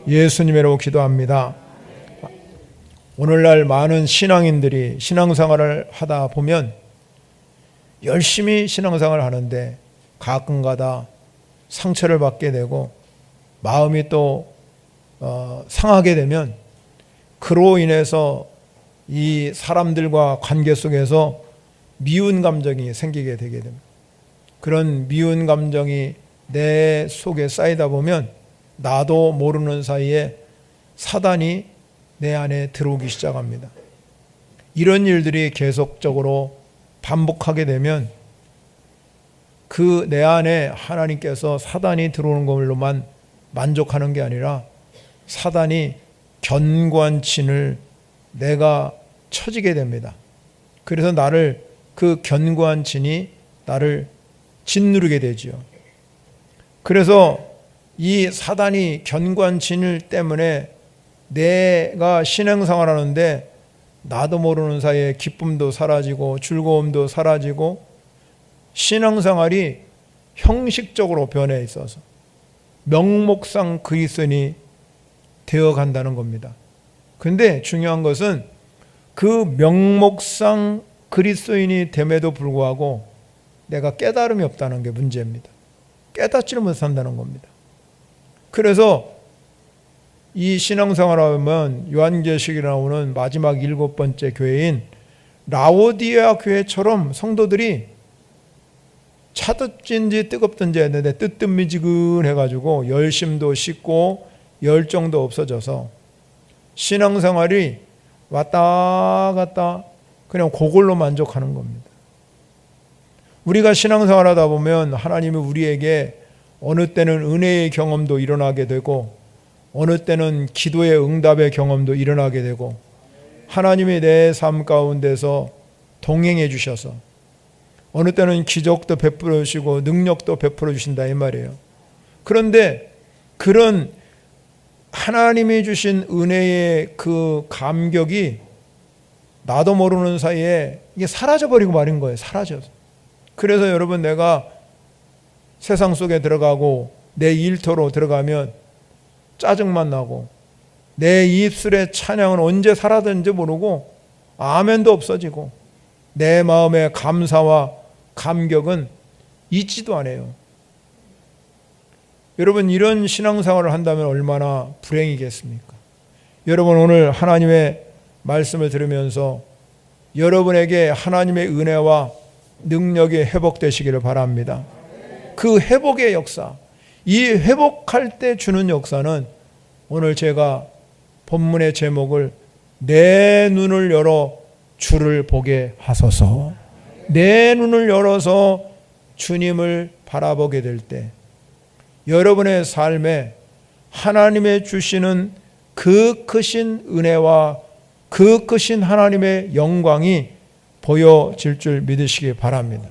예수님의 이름으로 기도합니다. 오늘날 많은 신앙인들이 신앙생활을 하다 보면 열심히 신앙생활을 하는데 가끔가다 상처를 받게 되고 마음이 또 상하게 되면 그로 인해서 이 사람들과 관계 속에서 미운 감정이 생기게 되게 됩니다. 그런 미운 감정이 내 속에 쌓이다 보면 나도 모르는 사이에 사단이 내 안에 들어오기 시작합니다. 이런 일들이 계속적으로 반복하게 되면 그 내 안에 하나님께서 사단이 들어오는 걸로만 만족하는 게 아니라 사단이 견고한 진을 내가 쳐지게 됩니다. 그래서 나를 그 견고한 진이 나를 짓누르게 되지요. 그래서 이 사단이 견고한 진을 때문에 내가 신앙생활 하는데 나도 모르는 사이에 기쁨도 사라지고 즐거움도 사라지고 신앙생활이 형식적으로 변해 있어서 명목상 그리스도인이 되어 간다는 겁니다. 근데 중요한 것은 그 명목상 그리스도인이 됨에도 불구하고 내가 깨달음이 없다는 게 문제입니다. 깨닫지를 못한다는 겁니다. 그래서 이 신앙생활하면 요한계시록에 나오는 마지막 7번째 교회인 라오디게아 교회처럼 성도들이 차든지 뜨겁든지 했는데 뜨뜻미지근해가지고 열심도 식고 열정도 없어져서 신앙생활이 왔다 갔다 그냥 그걸로 만족하는 겁니다. 우리가 신앙생활 하다 보면 하나님이 우리에게 어느 때는 은혜의 경험도 일어나게 되고 어느 때는 기도의 응답의 경험도 일어나게 되고 하나님이 내 삶 가운데서 동행해 주셔서 어느 때는 기적도 베풀어 주시고 능력도 베풀어 주신다 이 말이에요. 그런데 그런 하나님이 주신 은혜의 그 감격이 나도 모르는 사이에 이게 사라져버리고 말인 거예요. 사라져서. 그래서 여러분 내가 세상 속에 들어가고 내 일터로 들어가면 짜증만 나고 내 입술의 찬양은 언제 사라졌는지 모르고 아멘도 없어지고 내 마음의 감사와 감격은 있지도 않아요. 여러분 이런 신앙생활을 한다면 얼마나 불행이겠습니까? 여러분 오늘 하나님의 말씀을 들으면서 여러분에게 하나님의 은혜와 능력이 회복되시기를 바랍니다. 그 회복의 역사, 이 회복할 때 주는 역사는 오늘 제가 본문의 제목을 내 눈을 열어 주를 보게 하소서. 내 눈을 열어서 주님을 바라보게 될 때 여러분의 삶에 하나님의 주시는 그 크신 은혜와 그 크신 하나님의 영광이 보여질 줄 믿으시기 바랍니다.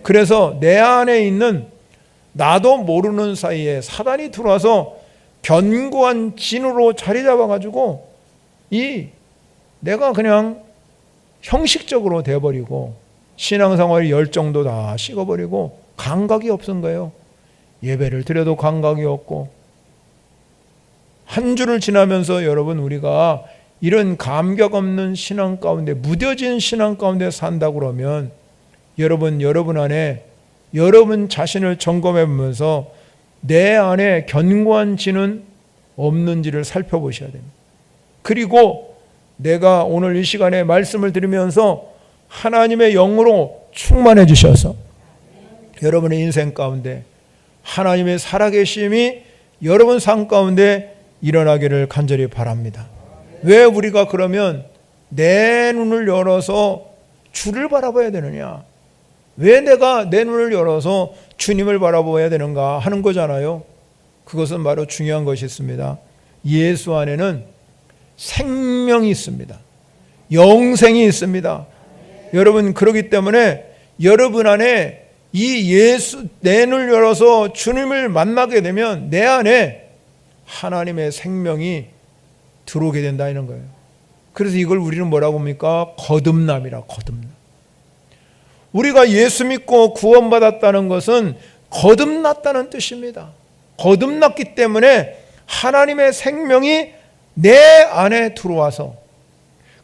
그래서 내 안에 있는 나도 모르는 사이에 사단이 들어와서 견고한 진으로 자리 잡아가지고 내가 그냥 형식적으로 돼버리고 신앙생활의 열정도 다 식어버리고 감각이 없은 거예요. 예배를 드려도 감각이 없고 한 주를 지나면서 여러분 우리가 이런 감격 없는 신앙 가운데 무뎌진 신앙 가운데 산다고 그러면 여러분 안에 여러분 자신을 점검해 보면서 내 안에 견고한 진은 없는지를 살펴보셔야 됩니다. 그리고 내가 오늘 이 시간에 말씀을 들으면서 하나님의 영으로 충만해 주셔서 여러분의 인생 가운데 하나님의 살아계심이 여러분 삶 가운데 일어나기를 간절히 바랍니다. 왜 우리가 그러면 내 눈을 열어서 주를 바라봐야 되느냐? 왜 내가 내 눈을 열어서 주님을 바라봐야 되는가 하는 거잖아요. 그것은 바로 중요한 것이 있습니다. 예수 안에는 생명이 있습니다. 영생이 있습니다. 여러분 그렇기 때문에 여러분 안에 이 예수 내 눈을 열어서 주님을 만나게 되면 내 안에 하나님의 생명이 들어오게 된다는 거예요. 그래서 이걸 우리는 뭐라고 합니까? 거듭남이라. 거듭남. 우리가 예수 믿고 구원받았다는 것은 거듭났다는 뜻입니다. 거듭났기 때문에 하나님의 생명이 내 안에 들어와서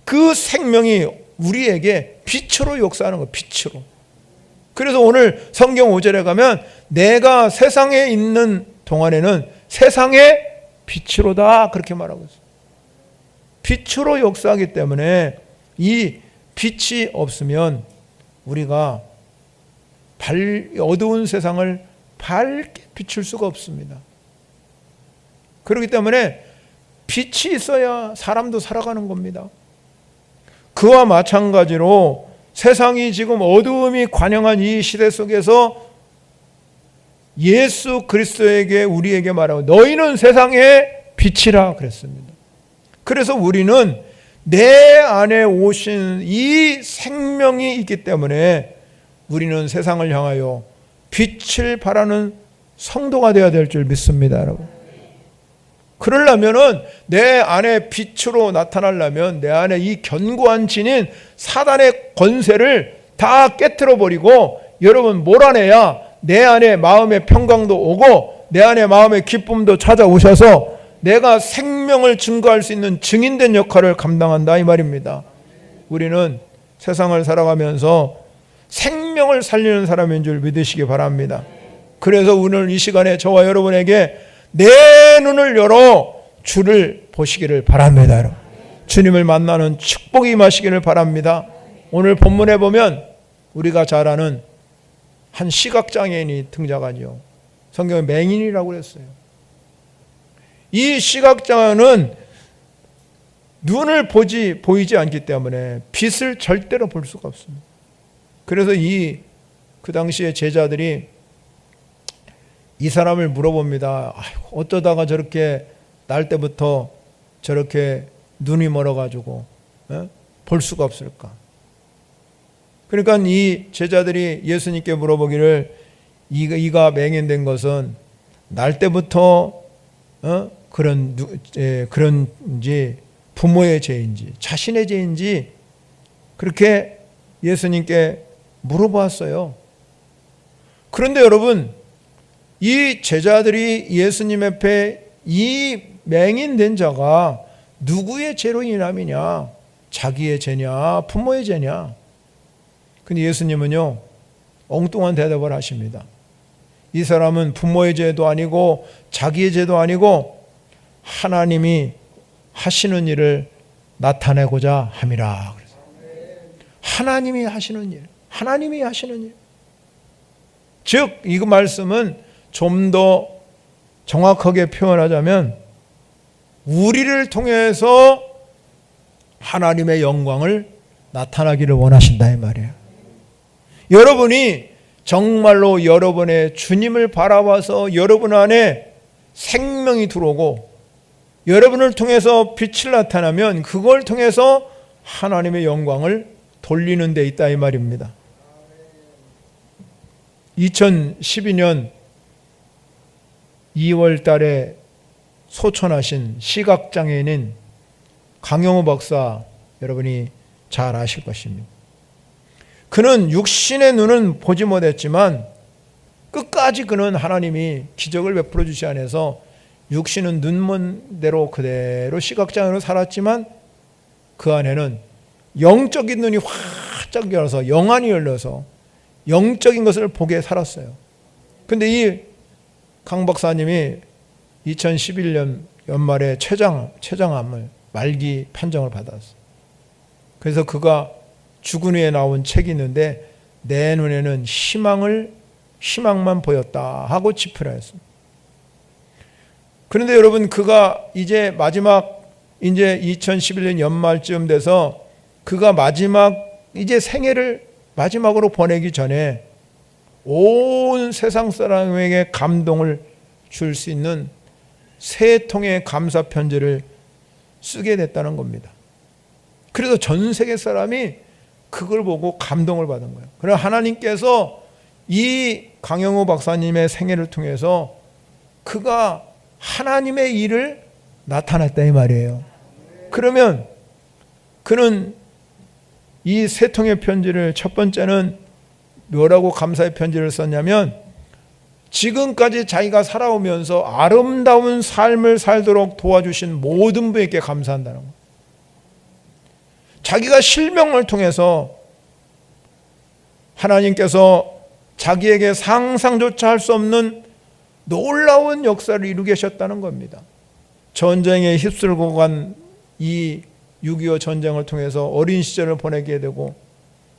그 생명이 우리에게 빛으로 역사하는 거예요. 빛으로. 그래서 오늘 성경 5절에 가면 내가 세상에 있는 동안에는 세상의 빛으로다 그렇게 말하고 있어요. 빛으로 역사하기 때문에 이 빛이 없으면 우리가 어두운 세상을 밝게 비출 수가 없습니다. 그렇기 때문에 빛이 있어야 사람도 살아가는 겁니다. 그와 마찬가지로 세상이 지금 어두움이 관영한 이 시대 속에서 예수 그리스도에게 우리에게 말하고 너희는 세상의 빛이라 그랬습니다. 그래서 우리는 내 안에 오신 이 생명이 있기 때문에 우리는 세상을 향하여 빛을 발하는 성도가 되어야 될 줄 믿습니다, 여러분. 그러려면은 내 안에 빛으로 나타나려면 내 안에 이 견고한 진인 사단의 권세를 다 깨트려 버리고 여러분 몰아내야 내 안에 마음의 평강도 오고 내 안에 마음의 기쁨도 찾아오셔서 내가 생명을 증거할 수 있는 증인된 역할을 감당한다 이 말입니다. 우리는 세상을 살아가면서 생명을 살리는 사람인 줄 믿으시기 바랍니다. 그래서 오늘 이 시간에 저와 여러분에게 내 눈을 열어 주를 보시기를 바랍니다. 여러분. 주님을 만나는 축복이 임하시기를 바랍니다. 오늘 본문에 보면 우리가 잘 아는 한 시각장애인이 등장하죠. 성경에 맹인이라고 그랬어요. 이 시각장애는 눈을 보이지 않기 때문에 빛을 절대로 볼 수가 없습니다. 그래서 그 당시에 제자들이 이 사람을 물어봅니다. 아이고, 어쩌다가 저렇게 날 때부터 저렇게 눈이 멀어가지고 볼 수가 없을까? 그러니까 이 제자들이 예수님께 물어보기를 이가 맹인된 것은 날 때부터 그런지 부모의 죄인지 자신의 죄인지 그렇게 예수님께 물어보았어요. 그런데 여러분 이 제자들이 예수님 앞에 이 맹인된 자가 누구의 죄로 인함이냐? 자기의 죄냐? 부모의 죄냐? 근데 예수님은요 엉뚱한 대답을 하십니다. 이 사람은 부모의 죄도 아니고 자기의 죄도 아니고 하나님이 하시는 일을 나타내고자 함이라. 하나님이 하시는 일, 하나님이 하시는 일. 즉, 이 말씀은 좀 더 정확하게 표현하자면 우리를 통해서 하나님의 영광을 나타나기를 원하신다 이 말이에요. 여러분이 정말로 여러분의 주님을 바라봐서 여러분 안에 생명이 들어오고 여러분을 통해서 빛을 나타나면 그걸 통해서 하나님의 영광을 돌리는 데 있다 이 말입니다. 2012년 2월 달에 소천하신 시각장애인인 강영우 박사 여러분이 잘 아실 것입니다. 그는 육신의 눈은 보지 못했지만 끝까지 그는 하나님이 기적을 베풀어 주시 안에서 육신은 눈먼대로 그대로 시각장애로 살았지만 그 안에는 영적인 눈이 활짝 열어서 영안이 열려서 영적인 것을 보게 살았어요. 근데 이 강 박사님이 2011년 연말에 췌장암을 말기 판정을 받았어요. 그래서 그가 죽은 후에 나온 책이 있는데 내 눈에는 희망만 보였다 하고 집필을 했습니다. 그런데 여러분 그가 이제 2011년 연말쯤 돼서 그가 이제 생애를 마지막으로 보내기 전에 온 세상 사람에게 감동을 줄 수 있는 3통의 감사 편지를 쓰게 됐다는 겁니다. 그래서 전 세계 사람이 그걸 보고 감동을 받은 거예요. 그래서 하나님께서 이 강영우 박사님의 생애를 통해서 그가 하나님의 일을 나타냈다 이 말이에요. 그러면 그는 이 3통의 편지를 첫 번째는 뭐라고 감사의 편지를 썼냐면 지금까지 자기가 살아오면서 아름다운 삶을 살도록 도와주신 모든 분에게 감사한다는 거예요. 자기가 실명을 통해서 하나님께서 자기에게 상상조차 할 수 없는 놀라운 역사를 이루게 계셨다는 겁니다. 전쟁에 휩쓸고 간 이 6.25 전쟁을 통해서 어린 시절을 보내게 되고,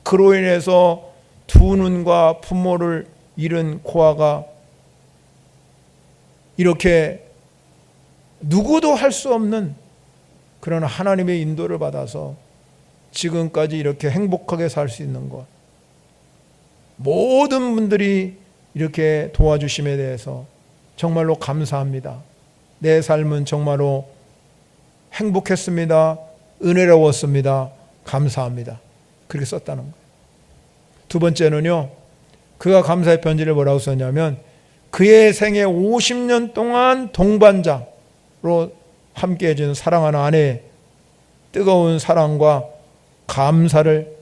그로 인해서 두 눈과 부모를 잃은 고아가 이렇게 누구도 할 수 없는 그런 하나님의 인도를 받아서 지금까지 이렇게 행복하게 살 수 있는 것, 모든 분들이 이렇게 도와주심에 대해서 정말로 감사합니다. 내 삶은 정말로 행복했습니다. 은혜로웠습니다. 감사합니다. 그렇게 썼다는 거예요. 두 번째는요, 그가 감사의 편지를 뭐라고 썼냐면, 그의 생애 50년 동안 동반자로 함께 해준 사랑하는 아내의 뜨거운 사랑과 감사를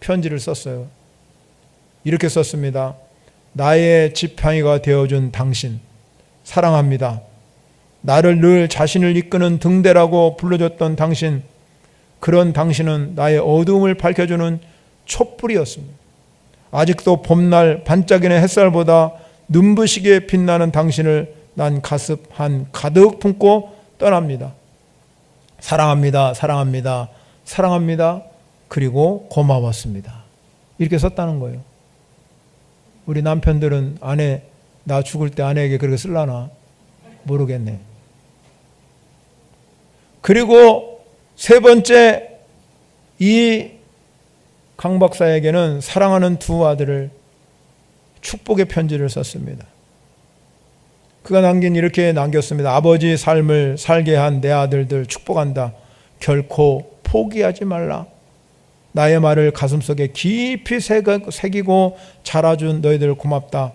편지를 썼어요. 이렇게 썼습니다. 나의 지팡이가 되어준 당신 사랑합니다. 나를 늘 자신을 이끄는 등대라고 불러줬던 당신, 그런 당신은 나의 어두움을 밝혀주는 촛불이었습니다. 아직도 봄날 반짝이는 햇살보다 눈부시게 빛나는 당신을 난 가슴 한 가득 품고 떠납니다. 사랑합니다. 사랑합니다. 사랑합니다. 그리고 고마웠습니다. 이렇게 썼다는 거예요. 우리 남편들은 아내, 나 죽을 때 아내에게 그렇게 쓸라나 모르겠네. 그리고 세 번째, 이 강 박사에게는 사랑하는 두 아들을 축복의 편지를 썼습니다. 그가 이렇게 남겼습니다. 아버지 삶을 살게 한 내 아들들 축복한다. 결코 포기하지 말라. 나의 말을 가슴속에 깊이 새기고 자라준 너희들 고맙다.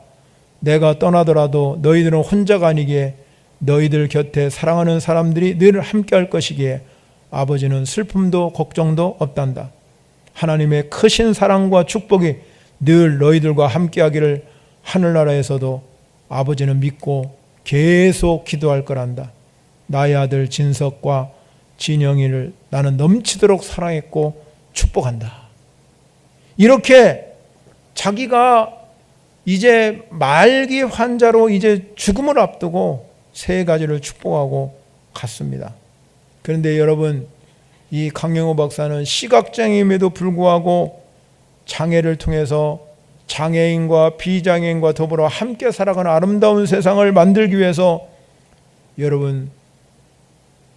내가 떠나더라도 너희들은 혼자가 아니기에 너희들 곁에 사랑하는 사람들이 늘 함께 할 것이기에 아버지는 슬픔도 걱정도 없단다. 하나님의 크신 사랑과 축복이 늘 너희들과 함께 하기를 하늘나라에서도 아버지는 믿고 계속 기도할 거란다. 나의 아들 진석과 진영이를 나는 넘치도록 사랑했고 축복한다. 이렇게 자기가 이제 말기 환자로 이제 죽음을 앞두고 세 가지를 축복하고 갔습니다. 그런데 여러분, 이 강영호 박사는 시각장애임에도 불구하고 장애를 통해서 장애인과 비장애인과 더불어 함께 살아가는 아름다운 세상을 만들기 위해서 여러분,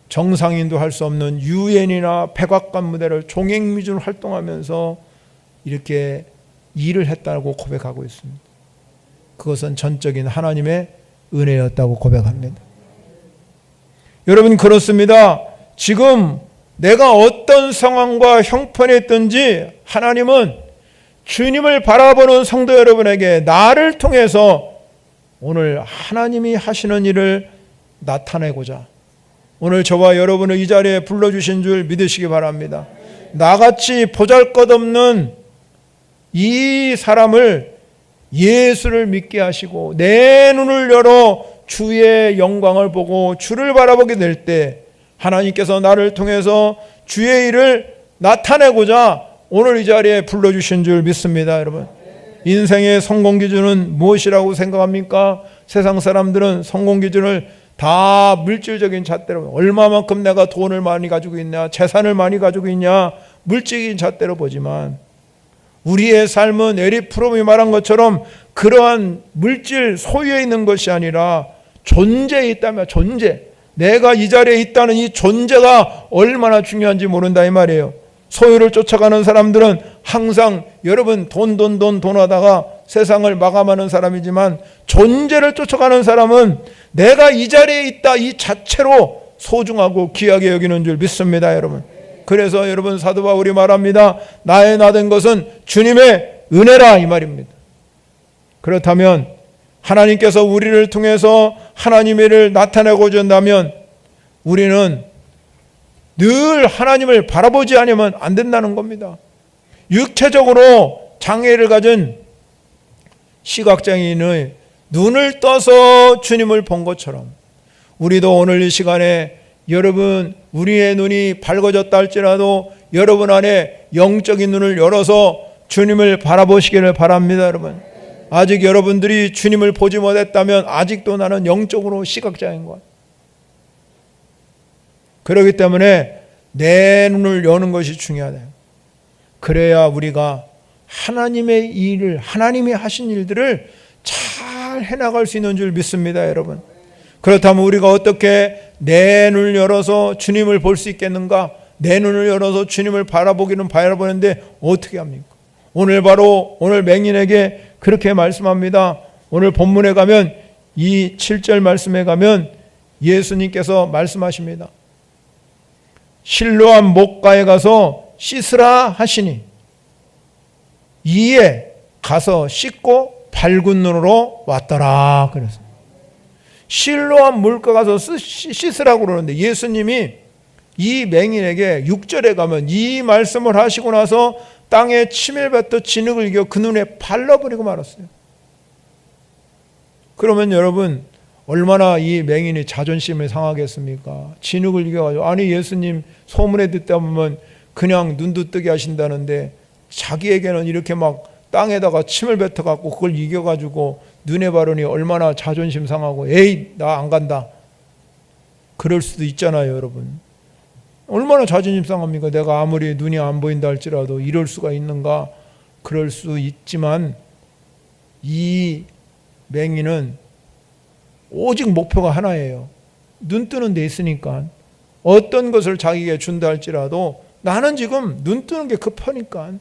정상인도 할 수 없는 유엔이나 백악관 무대를 종횡무진 활동하면서 이렇게 일을 했다고 고백하고 있습니다. 그것은 전적인 하나님의 은혜였다고 고백합니다. 여러분, 그렇습니다. 지금 내가 어떤 상황과 형편에 있든지 하나님은 주님을 바라보는 성도 여러분에게 나를 통해서 오늘 하나님이 하시는 일을 나타내고자 오늘 저와 여러분을 이 자리에 불러주신 줄 믿으시기 바랍니다. 나같이 보잘것없는 이 사람을 예수를 믿게 하시고 내 눈을 열어 주의 영광을 보고 주를 바라보게 될 때 하나님께서 나를 통해서 주의 일을 나타내고자 오늘 이 자리에 불러주신 줄 믿습니다. 여러분, 인생의 성공 기준은 무엇이라고 생각합니까? 세상 사람들은 성공 기준을 다 물질적인 잣대로, 얼마만큼 내가 돈을 많이 가지고 있냐, 재산을 많이 가지고 있냐, 물질적인 잣대로 보지만 우리의 삶은 에릭 프롬이 말한 것처럼 그러한 물질 소유에 있는 것이 아니라 존재에 있다면 존재, 내가 이 자리에 있다는 이 존재가 얼마나 중요한지 모른다 이 말이에요. 소유를 쫓아가는 사람들은 항상 여러분 돈 하다가 세상을 마감하는 사람이지만 존재를 쫓아가는 사람은 내가 이 자리에 있다 이 자체로 소중하고 귀하게 여기는 줄 믿습니다. 여러분, 그래서 여러분 사도 바울이 말합니다. 나의 나된 것은 주님의 은혜라 이 말입니다. 그렇다면 하나님께서 우리를 통해서 하나님의 일을 나타내고자 한다면 우리는 늘 하나님을 바라보지 않으면 안 된다는 겁니다. 육체적으로 장애를 가진 시각장애인의 눈을 떠서 주님을 본 것처럼 우리도 오늘 이 시간에 여러분 우리의 눈이 밝아졌다 할지라도 여러분 안에 영적인 눈을 열어서 주님을 바라보시기를 바랍니다. 여러분 아직 여러분들이 주님을 보지 못했다면 아직도 나는 영적으로 시각장애인 것. 그렇기 때문에 내 눈을 여는 것이 중요하다. 그래야 우리가 하나님의 일을 하나님이 하신 일들을 잘 해나갈 수 있는 줄 믿습니다. 여러분 그렇다면 우리가 어떻게 내 눈을 열어서 주님을 볼 수 있겠는가? 내 눈을 열어서 주님을 바라보기는 바라보는데 어떻게 합니까? 오늘 바로 오늘 맹인에게 그렇게 말씀합니다. 오늘 본문에 가면 이 7절 말씀에 가면 예수님께서 말씀하십니다. 실로암 목가에 가서 씻으라 하시니 이에 가서 씻고 밝은 눈으로 왔더라. 그래서 실로암 물가 가서 씻으라고 그러는데 예수님이 이 맹인에게 6절에 가면 이 말씀을 하시고 나서 땅에 치밀밭도 진흙을 이겨 그 눈에 발라버리고 말았어요. 그러면 여러분 얼마나 이 맹인이 자존심을 상하겠습니까? 진흙을 이겨가지고 아니 예수님 소문에 듣다 보면 그냥 눈도 뜨게 하신다는데 자기에게는 이렇게 막 땅에다가 침을 뱉어갖고 그걸 이겨가지고 눈에 바르니 얼마나 자존심 상하고 에이 나 안 간다 그럴 수도 있잖아요. 여러분 얼마나 자존심 상합니까? 내가 아무리 눈이 안 보인다 할지라도 이럴 수가 있는가? 그럴 수 있지만 이 맹인은 오직 목표가 하나예요. 눈 뜨는 데 있으니까 어떤 것을 자기에게 준다 할지라도 나는 지금 눈 뜨는 게 급하니까.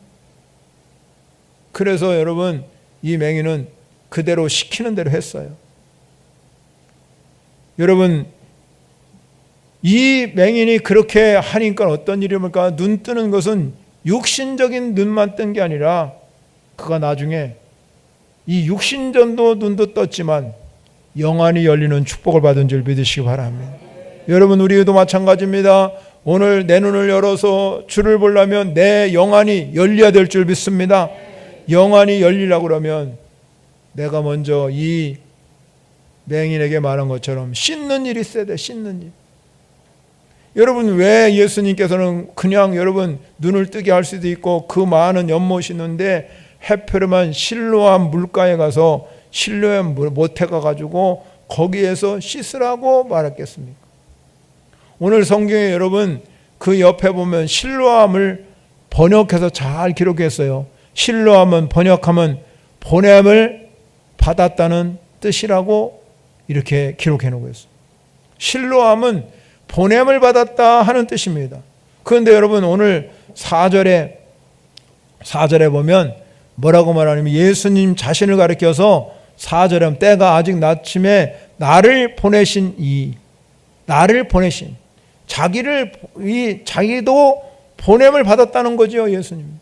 그래서 여러분 이 맹인은 그대로 시키는 대로 했어요. 여러분 이 맹인이 그렇게 하니까 어떤 일입니까? 눈 뜨는 것은 육신적인 눈만 뜬 게 아니라 그가 나중에 이 육신전도 눈도 떴지만 영안이 열리는 축복을 받은 줄 믿으시기 바랍니다. 여러분 우리도 마찬가지입니다. 오늘 내 눈을 열어서 주를 보려면 내 영안이 열려야 될 줄 믿습니다. 영안이 열리려고 그러면 내가 먼저 이 맹인에게 말한 것처럼 씻는 일이 있어야 돼. 씻는 일. 여러분 왜 예수님께서는 그냥 여러분 눈을 뜨게 할 수도 있고 그 많은 연못이 있는데 해표름한 실로암 물가에 가서 실로암 못해 가가지고 거기에서 씻으라고 말했겠습니까? 오늘 성경에 여러분 그 옆에 보면 실로암을 번역해서 잘 기록했어요. 실로암은 번역하면 보냄을 받았다는 뜻이라고 이렇게 기록해 놓고 있어요. 실로암은 보냄을 받았다 하는 뜻입니다. 그런데 여러분 오늘 4절에 보면 뭐라고 말하냐면 예수님 자신을 가리켜서 4절에 때가 아직 낮침에 나를 보내신 자기도 보냄을 받았다는 거죠. 예수님.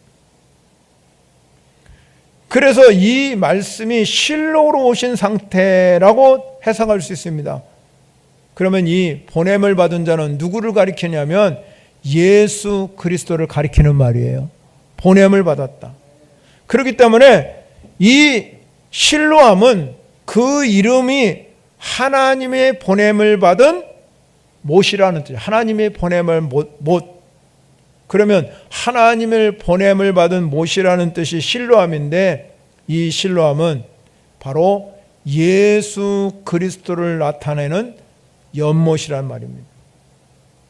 그래서 이 말씀이 실로로 오신 상태라고 해석할 수 있습니다. 그러면 이 보냄을 받은 자는 누구를 가리키냐면 예수 그리스도를 가리키는 말이에요. 보냄을 받았다. 그렇기 때문에 이 실로암은 그 이름이 하나님의 보냄을 받은 못이라는 뜻이에요. 하나님의 보냄을 못. 그러면 하나님을 보냄을 받은 못이라는 뜻이 실로암인데 이 실로암은 바로 예수 그리스도를 나타내는 연못이란 말입니다.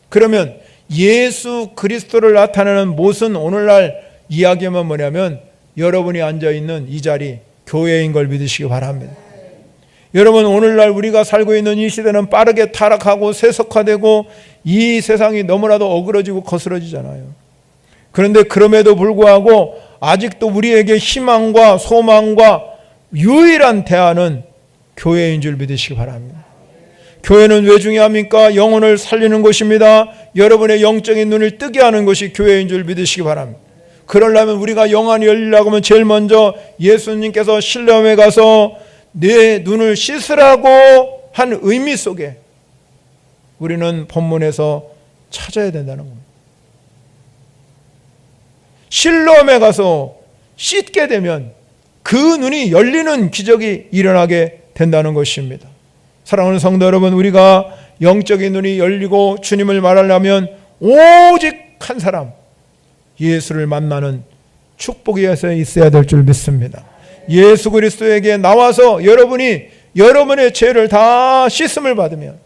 그러면 예수 그리스도를 나타내는 못은 오늘날 이야기하면 뭐냐면 여러분이 앉아있는 이 자리 교회인 걸 믿으시기 바랍니다. 여러분 오늘날 우리가 살고 있는 이 시대는 빠르게 타락하고 세속화되고 이 세상이 너무나도 어그러지고 거스러지잖아요. 그런데 그럼에도 불구하고 아직도 우리에게 희망과 소망과 유일한 대안은 교회인 줄 믿으시기 바랍니다. 교회는 왜 중요합니까? 영혼을 살리는 곳입니다. 여러분의 영적인 눈을 뜨게 하는 것이 교회인 줄 믿으시기 바랍니다. 그러려면 우리가 영안이 열리려고 하면 제일 먼저 예수님께서 실로암에 가서 내 눈을 씻으라고 한 의미 속에 우리는 본문에서 찾아야 된다는 겁니다. 실로암에 가서 씻게 되면 그 눈이 열리는 기적이 일어나게 된다는 것입니다. 사랑하는 성도 여러분, 우리가 영적인 눈이 열리고 주님을 말하려면 오직 한 사람, 예수를 만나는 축복이 있어야 될 줄 믿습니다. 예수 그리스도에게 나와서 여러분의 죄를 다 씻음을 받으면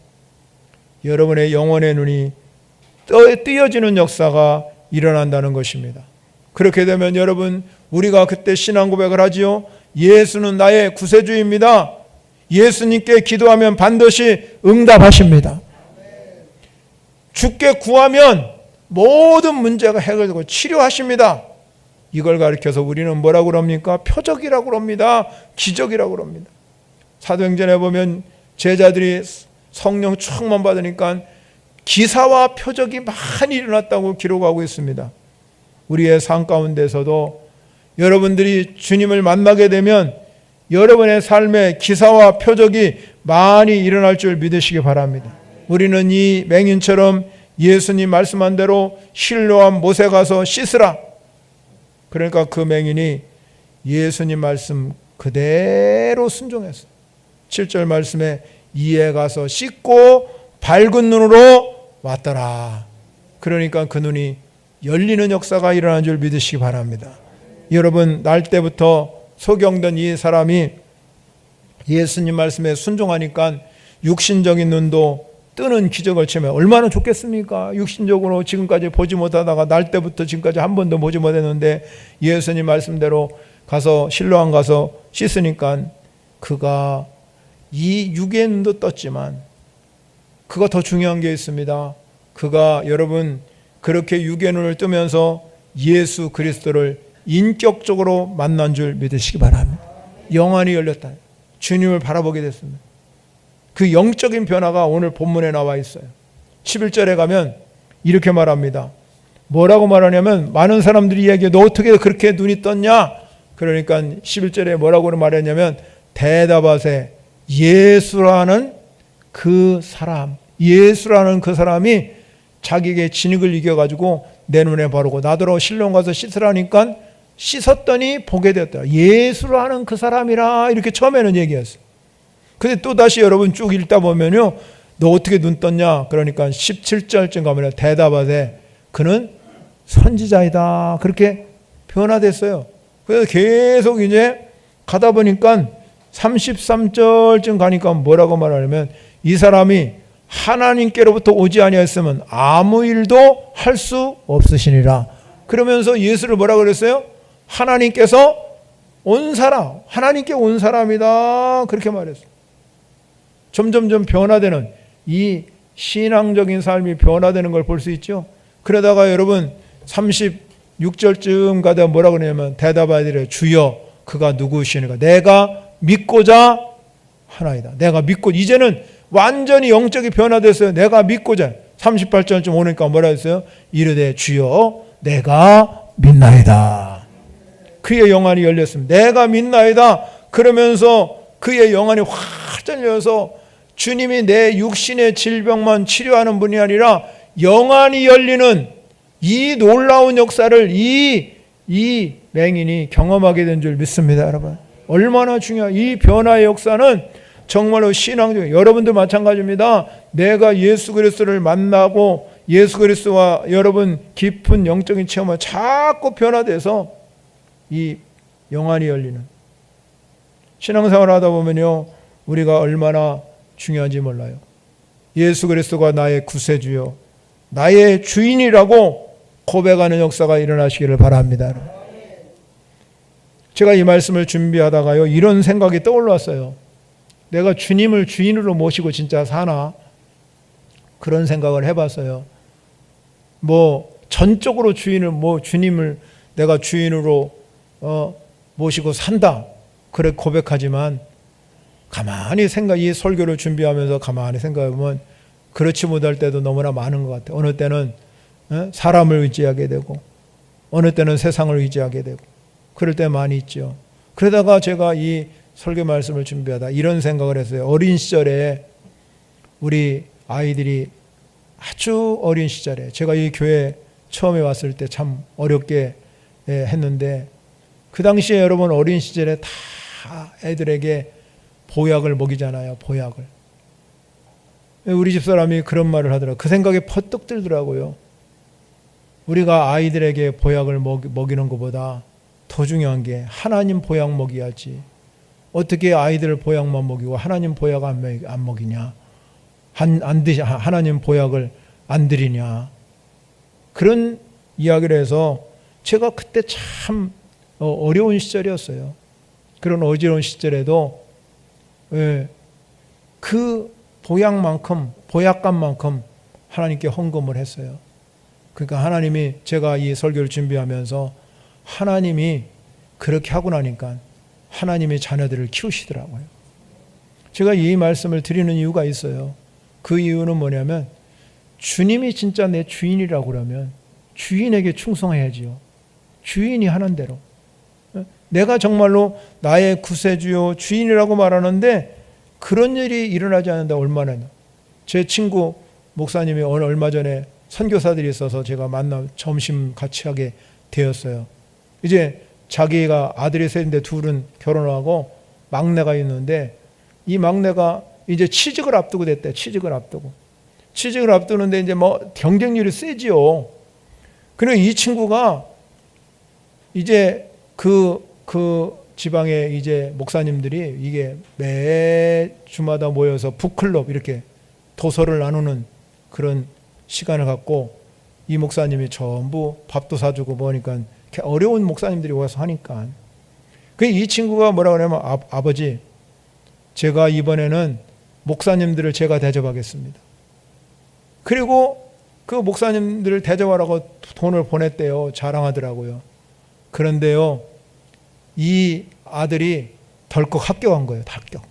여러분의 영혼의 눈이 띄어지는 역사가 일어난다는 것입니다. 그렇게 되면 여러분, 우리가 그때 신앙 고백을 하지요. 예수는 나의 구세주입니다. 예수님께 기도하면 반드시 응답하십니다. 주께 구하면 모든 문제가 해결되고 치료하십니다. 이걸 가리켜서 우리는 뭐라고 그럽니까? 표적이라고 그럽니다. 기적이라고 그럽니다. 사도행전에 보면 제자들이 성령 충만 받으니까 기사와 표적이 많이 일어났다고 기록하고 있습니다. 우리의 삶 가운데서도 여러분들이 주님을 만나게 되면 여러분의 삶에 기사와 표적이 많이 일어날 줄 믿으시기 바랍니다. 우리는 이 맹인처럼 예수님 말씀한 대로 실로암 못에 가서 씻으라. 그러니까 그 맹인이 예수님 말씀 그대로 순종했어요. 7절 말씀에 이에 가서 씻고 밝은 눈으로 왔더라. 그러니까 그 눈이 열리는 역사가 일어난 줄 믿으시기 바랍니다. 여러분, 날 때부터 소경된 이 사람이 예수님 말씀에 순종하니까 육신적인 눈도 뜨는 기적을 체험해. 얼마나 좋겠습니까? 육신적으로 지금까지 보지 못하다가 날 때부터 지금까지 한 번도 보지 못했는데 예수님 말씀대로 가서 실로암 가서 씻으니까 그가 이 육의 눈도 떴지만 그가 더 중요한 게 있습니다. 그가 여러분 그렇게 육의 눈을 뜨면서 예수 그리스도를 인격적으로 만난 줄 믿으시기 바랍니다. 영안이 열렸다. 주님을 바라보게 됐습니다. 그 영적인 변화가 오늘 본문에 나와 있어요. 11절에 가면 이렇게 말합니다. 뭐라고 말하냐면 많은 사람들이 이야기해. 너 어떻게 그렇게 눈이 떴냐? 그러니까 11절에 뭐라고 말했냐면 대답하세 예수라는 그 사람, 예수라는 그 사람이 자기에게 진흙을 이겨가지고 내 눈에 바르고 나더러 실로암 가서 씻으라니까 씻었더니 보게 되었다. 예수라는 그 사람이라 이렇게 처음에는 얘기했어요. 근데 또 다시 여러분 쭉 읽다 보면요, 너 어떻게 눈 떴냐? 그러니까 17절쯤 가면 대답하되 그는 선지자이다. 그렇게 변화됐어요. 그래서 계속 이제 가다 보니까 33절쯤 가니까 뭐라고 말하냐면 이 사람이 하나님께로부터 오지 아니하였으면 아무 일도 할 수 없으시니라. 그러면서 예수를 뭐라고 그랬어요? 하나님께서 온 사람, 하나님께 온 사람이다. 그렇게 말했어요. 점점점 변화되는 이 신앙적인 삶이 변화되는 걸 볼 수 있죠. 그러다가 여러분 36절쯤 가다 뭐라고 그러냐면 대답하되 주여 그가 누구시니까 내가 믿고자 하나이다. 내가 믿고 이제는 완전히 영적이 변화됐어요. 내가 믿고자. 38절쯤 오니까 뭐라 했어요? 이르되 주여 내가 믿나이다. 그의 영안이 열렸습니다. 내가 믿나이다. 그러면서 그의 영안이 활짝 열려서 주님이 내 육신의 질병만 치료하는 분이 아니라 영안이 열리는 이 놀라운 역사를 이 맹인이 경험하게 된 줄 믿습니다. 여러분 얼마나 중요한 이 변화의 역사는 정말로 신앙적. 여러분들 마찬가지입니다. 내가 예수 그리스도를 만나고 예수 그리스도와 여러분 깊은 영적인 체험을 자꾸 변화돼서 이 영안이 열리는 신앙생활을 하다 보면요, 우리가 얼마나 중요한지 몰라요. 예수 그리스도가 나의 구세주요 나의 주인이라고 고백하는 역사가 일어나시기를 바랍니다. 제가 이 말씀을 준비하다가요, 이런 생각이 떠올랐어요. 내가 주님을 주인으로 모시고 진짜 사나? 그런 생각을 해봤어요. 전적으로 주님을 내가 주인으로 모시고 산다. 그래 고백하지만 가만히 이 설교를 준비하면서 가만히 생각해보면 그렇지 못할 때도 너무나 많은 것 같아요. 어느 때는 사람을 의지하게 되고 어느 때는 세상을 의지하게 되고 그럴 때 많이 있죠. 그러다가 제가 이 설교 말씀을 준비하다 이런 생각을 했어요. 어린 시절에 우리 아이들이 아주 어린 시절에 제가 이 교회 처음에 왔을 때 참 어렵게 했는데 그 당시에 여러분 어린 시절에 다 애들에게 보약을 먹이잖아요. 보약을. 우리 집사람이 그런 말을 하더라고요. 그 생각에 퍼뜩 들더라고요. 우리가 아이들에게 보약을 먹이는 것보다 더 중요한 게 하나님 보약 먹여야지. 어떻게 아이들 보약만 먹이고 하나님 보약 안 먹이냐. 하나님 보약을 안 드리냐. 그런 이야기를 해서 제가 그때 참 어려운 시절이었어요. 그런 어려운 시절에도 그 보약감만큼 하나님께 헌금을 했어요. 그러니까 하나님이, 제가 이 설교를 준비하면서 하나님이 그렇게 하고 나니까 하나님이 자녀들을 키우시더라고요. 제가 이 말씀을 드리는 이유가 있어요. 그 이유는 뭐냐면 주님이 진짜 내 주인이라고 그러면 주인에게 충성해야지요. 주인이 하는 대로. 내가 정말로 나의 구세주요 주인이라고 말하는데 그런 일이 일어나지 않는다. 얼마나. 제 친구 목사님이 얼마 전에 선교사들이 있어서 제가 점심 같이 하게 되었어요. 이제 자기가 아들이 셋인데 둘은 결혼하고 막내가 있는데 이 막내가 이제 취직을 앞두고 됐대. 취직을 앞두는데 이제 뭐 경쟁률이 세지요. 그리고 이 친구가 이제 그 지방에 이제 목사님들이 이게 매 주마다 모여서 북클럽 이렇게 도서를 나누는 그런 시간을 갖고 이 목사님이 전부 밥도 사주고 뭐니까 어려운 목사님들이 와서 하니까 이 친구가 뭐라고 하냐면 아버지 제가 이번에는 목사님들을 제가 대접하겠습니다. 그리고 그 목사님들을 대접하라고 돈을 보냈대요. 자랑하더라고요. 그런데요 이 아들이 덜컥 합격한 거예요. 합격.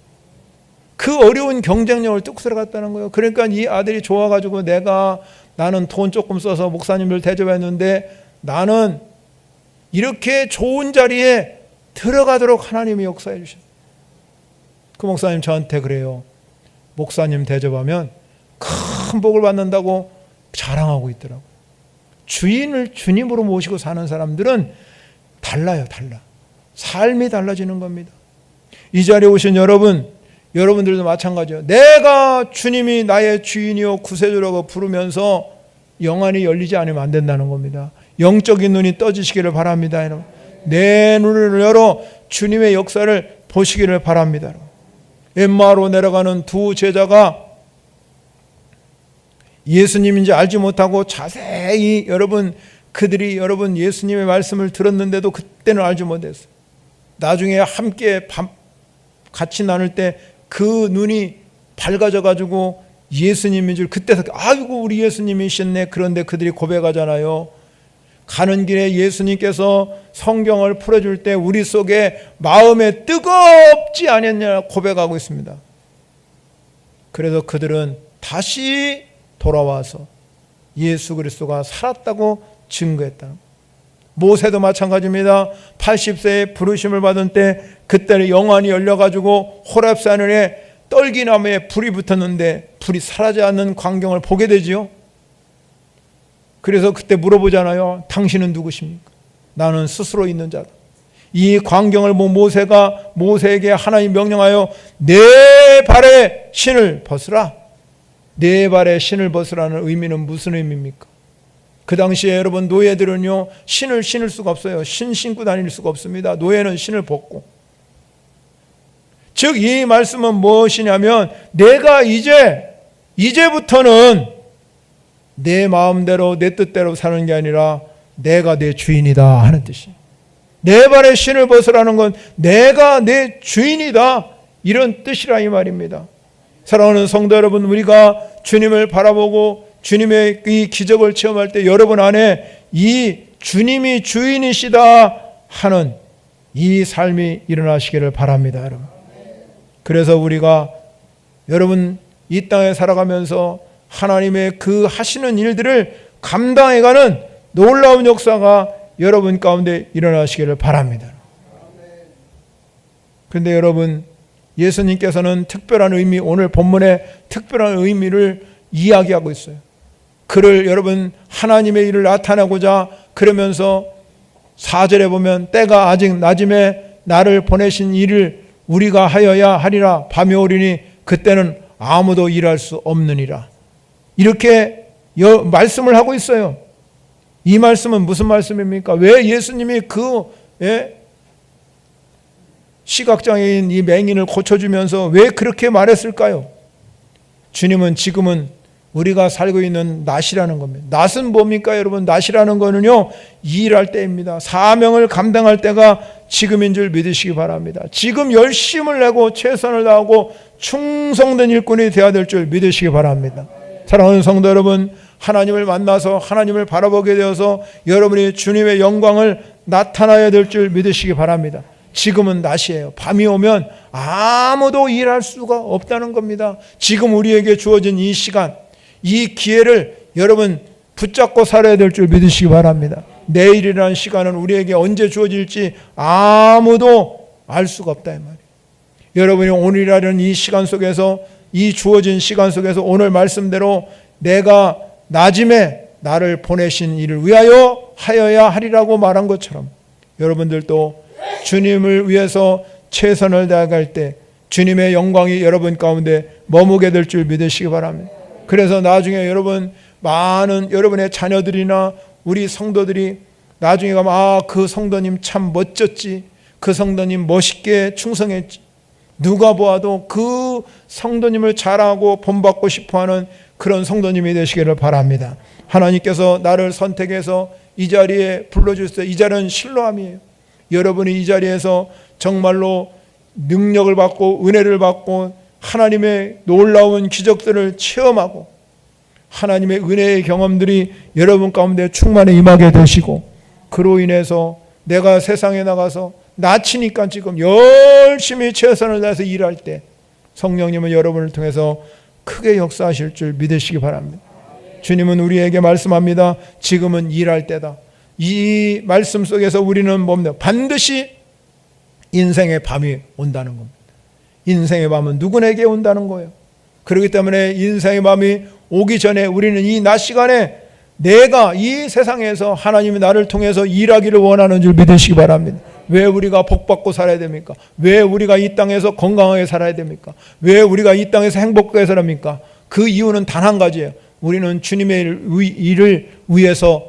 그 어려운 경쟁력을 뚝 들어갔다는 거예요. 그러니까 이 아들이 좋아가지고 나는 돈 조금 써서 목사님들 대접했는데 나는 이렇게 좋은 자리에 들어가도록 하나님이 역사해 주셨어요. 그 목사님 저한테 그래요. 목사님 대접하면 큰 복을 받는다고 자랑하고 있더라고요. 주인을 주님으로 모시고 사는 사람들은 달라요. 달라. 삶이 달라지는 겁니다. 이 자리에 오신 여러분들도 마찬가지예요. 내가 주님이 나의 주인이요 구세주라고 부르면서 영안이 열리지 않으면 안 된다는 겁니다. 영적인 눈이 떠지시기를 바랍니다. 여러분. 내 눈을 열어 주님의 역사를 보시기를 바랍니다. 엠마오로 내려가는 두 제자가 예수님인지 알지 못하고 자세히 그들이 예수님의 말씀을 들었는데도 그때는 알지 못했어요. 나중에 함께 같이 나눌 때 그 눈이 밝아져 가지고 예수님인 줄 그때 아이고 우리 예수님이셨네. 그런데 그들이 고백하잖아요. 가는 길에 예수님께서 성경을 풀어줄 때 우리 속에 마음에 뜨겁지 않았냐 고백하고 있습니다. 그래서 그들은 다시 돌아와서 예수 그리스도가 살았다고 증거했다. 모세도 마찬가지입니다. 80세에 부르심을 받은 때 그때는 영안이 열려가지고 호렙산에 떨기나무에 불이 붙었는데 불이 사라지지 않는 광경을 보게 되지요. 그래서 그때 물어보잖아요. 당신은 누구십니까? 나는 스스로 있는 자다. 이 광경을 본 모세에게 하나님 명령하여 내 발에 신을 벗으라. 내 발에 신을 벗으라는 의미는 무슨 의미입니까? 그 당시에 여러분 노예들은요 신을 신을 수가 없어요. 신 신고 다닐 수가 없습니다. 노예는 신을 벗고. 즉 이 말씀은 무엇이냐면 내가 이제부터는 내 마음대로 내 뜻대로 사는 게 아니라 내가 내 주인이다 하는 뜻이에요. 내 발에 신을 벗으라는 건 내가 내 주인이다 이런 뜻이라 이 말입니다. 사랑하는 성도 여러분, 우리가 주님을 바라보고 주님의 이 기적을 체험할 때 여러분 안에 이 주님이 주인이시다 하는 이 삶이 일어나시기를 바랍니다. 여러분. 그래서 우리가 여러분 이 땅에 살아가면서 하나님의 그 하시는 일들을 감당해가는 놀라운 역사가 여러분 가운데 일어나시기를 바랍니다. 그런데 여러분 예수님께서는 특별한 의미, 오늘 본문에 특별한 의미를 이야기하고 있어요. 그를 여러분 하나님의 일을 나타내고자 그러면서 4절에 보면 때가 아직 낮음에 나를 보내신 이를 우리가 하여야 하리라. 밤이 오리니 그때는 아무도 일할 수 없느니라. 이렇게 말씀을 하고 있어요. 이 말씀은 무슨 말씀입니까? 왜 예수님이 시각장애인 이 맹인을 고쳐주면서 왜 그렇게 말했을까요? 주님은 지금은 우리가 살고 있는 낮이라는 겁니다. 낮은 뭡니까 여러분? 낮이라는 거는요, 일할 때입니다. 사명을 감당할 때가 지금인 줄 믿으시기 바랍니다. 지금 열심을 내고 최선을 다하고 충성된 일꾼이 되어야 될 줄 믿으시기 바랍니다. 사랑하는 성도 여러분, 하나님을 만나서 하나님을 바라보게 되어서 여러분이 주님의 영광을 나타나야 될 줄 믿으시기 바랍니다. 지금은 낮이에요. 밤이 오면 아무도 일할 수가 없다는 겁니다. 지금 우리에게 주어진 이 시간, 이 기회를 여러분 붙잡고 살아야 될 줄 믿으시기 바랍니다. 내일이라는 시간은 우리에게 언제 주어질지 아무도 알 수가 없다 이 말이에요. 여러분이 오늘이라는 이 시간 속에서, 이 주어진 시간 속에서 오늘 말씀대로 내가 낮임에 나를 보내신 이를 위하여 하여야 하리라고 말한 것처럼 여러분들도 주님을 위해서 최선을 다할 때 주님의 영광이 여러분 가운데 머무게 될 줄 믿으시기 바랍니다. 그래서 나중에 많은 여러분의 자녀들이나 우리 성도들이 나중에 가면 그 성도님 참 멋졌지, 그 성도님 멋있게 충성했지, 누가 보아도 그 성도님을 자랑하고 본받고 싶어하는 그런 성도님이 되시기를 바랍니다. 하나님께서 나를 선택해서 이 자리에 불러주셨어요. 이 자리는 실로암이에요. 여러분이 이 자리에서 정말로 능력을 받고 은혜를 받고 하나님의 놀라운 기적들을 체험하고 하나님의 은혜의 경험들이 여러분 가운데 충만히 임하게 되시고, 그로 인해서 내가 세상에 나가서 나치니까 지금 열심히 최선을 다해서 일할 때 성령님은 여러분을 통해서 크게 역사하실 줄 믿으시기 바랍니다. 주님은 우리에게 말씀합니다. 지금은 일할 때다. 이 말씀 속에서 우리는 뭡니까? 반드시 인생의 밤이 온다는 겁니다. 인생의 밤은 누구에게 온다는 거예요. 그렇기 때문에 인생의 밤이 오기 전에 우리는 이 낮 시간에 내가 이 세상에서 하나님이 나를 통해서 일하기를 원하는 줄 믿으시기 바랍니다. 왜 우리가 복받고 살아야 됩니까? 왜 우리가 이 땅에서 건강하게 살아야 됩니까? 왜 우리가 이 땅에서 행복하게 살합니까? 그 이유는 단 한 가지예요. 우리는 주님의 일을 위해서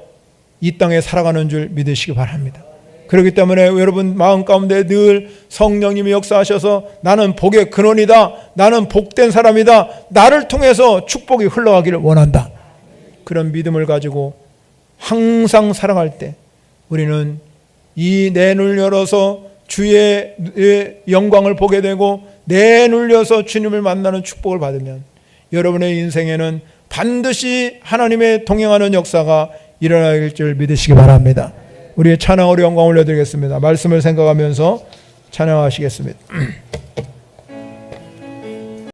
이 땅에 살아가는 줄 믿으시기 바랍니다. 그렇기 때문에 여러분 마음 가운데 늘 성령님이 역사하셔서 나는 복의 근원이다, 나는 복된 사람이다, 나를 통해서 축복이 흘러가기를 원한다, 그런 믿음을 가지고 항상 살아갈 때 우리는 이 내 눈을 열어서 주의 영광을 보게 되고 내 눈을 열어서 주님을 만나는 축복을 받으면 여러분의 인생에는 반드시 하나님의 동행하는 역사가 일어날 줄 믿으시기 바랍니다. 우리의 찬양으로 영광을 올려드리겠습니다. 말씀을 생각하면서 찬양하시겠습니다.